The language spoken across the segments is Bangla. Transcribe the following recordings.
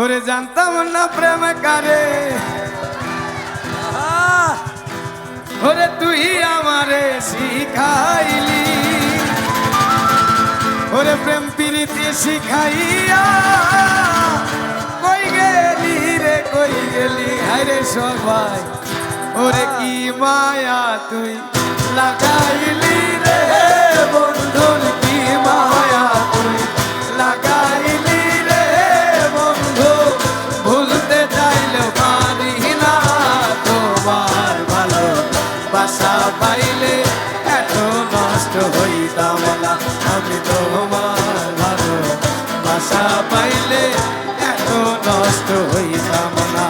ওরে জানতাম না প্রেম কারে, ওরে তুই আমারে শিখাইলি, ওরে প্রেম প্রীতি শিখাইয়া কই গেলি রে কই গেলি হায়রে সবাই, ওরে কি মায়া তুই লাগাইলি রে বন্ধুর কি মায়া তুই লাগাইলি রে বন্ধু, ভুলতে চাইলেও পারি না তোমার ভালো বাসা পাইলে এত নষ্ট হইতাম না, আমি তোমার ভালো বাসা পাইলে এত নষ্ট হইতাম না।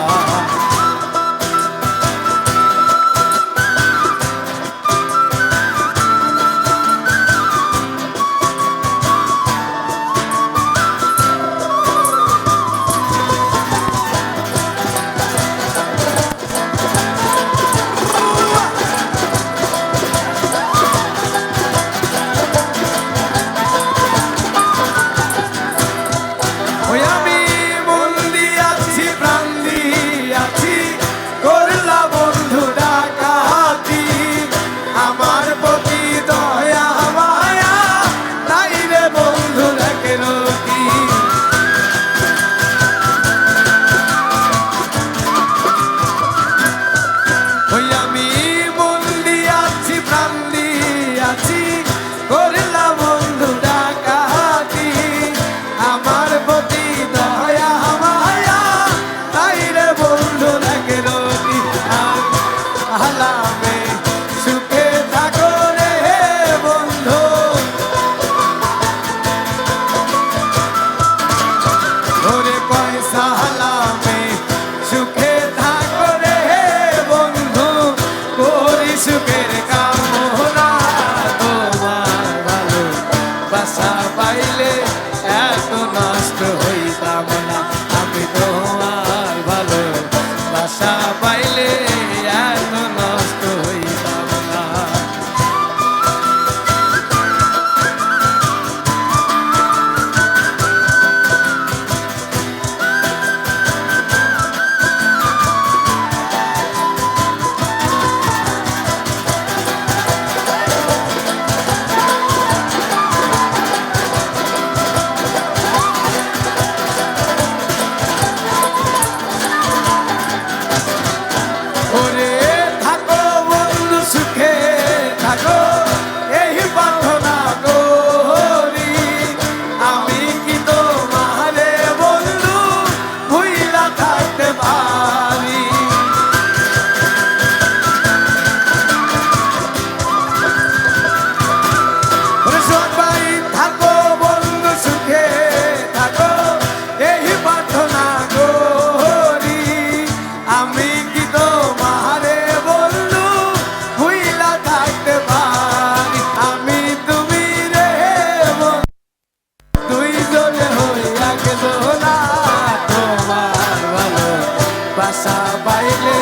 বাসা পাইলে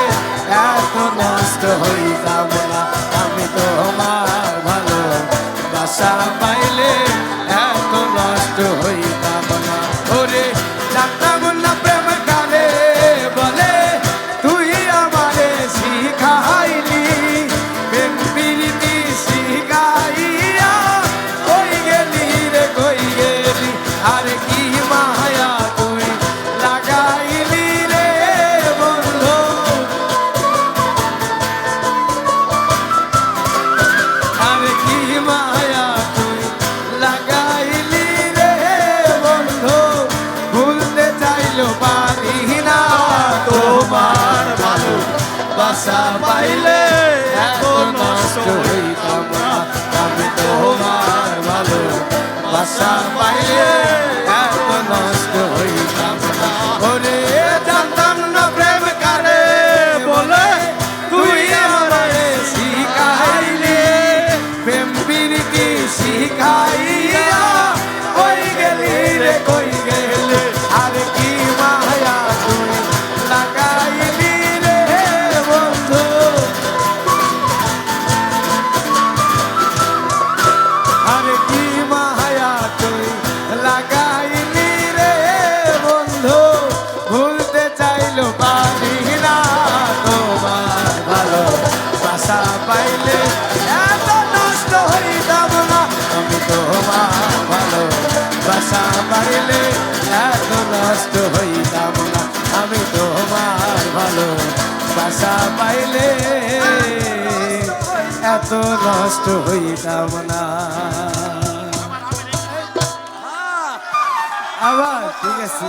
এত নষ্ট হইতাম না, আমি তোমার ভালো বাসা পাইলে এত নষ্ট হইতাম না। ওরে জানতাম না প্রেম কারে বলে তুই আমারে শিখাইলি, প্রেম প্রীতি শিখাইয়া কই গেলি রে কই গেলি, আরে কি মায়া তুই লাগাইলি রে বন্ধু, আরে কি মায়া তুই লাগাইলি রে বন্ধু, ভুলতে চাইলেও পারি না তোমার ভালো বাসা পাইলে এত নষ্ট হইতাম না, আমি তোমার ভালো বাসা পাইলে এত নষ্ট হইতাম না। ওরে জানতাম না প্রেম কারে বলে তুই আমারে শিখাইলি, প্রেম প্রীতি শিখাইয়া কই গেলি রে কই গেলি, আরে কি মায়া তুই লাগাইলি রে বন্ধু, আরে কি মায়া তুই লাগা নষ্ট হইতাম না আমি তোমার ভালো বাসা পাইলে এত নষ্ট হইতাম না আবার ঠিক আছে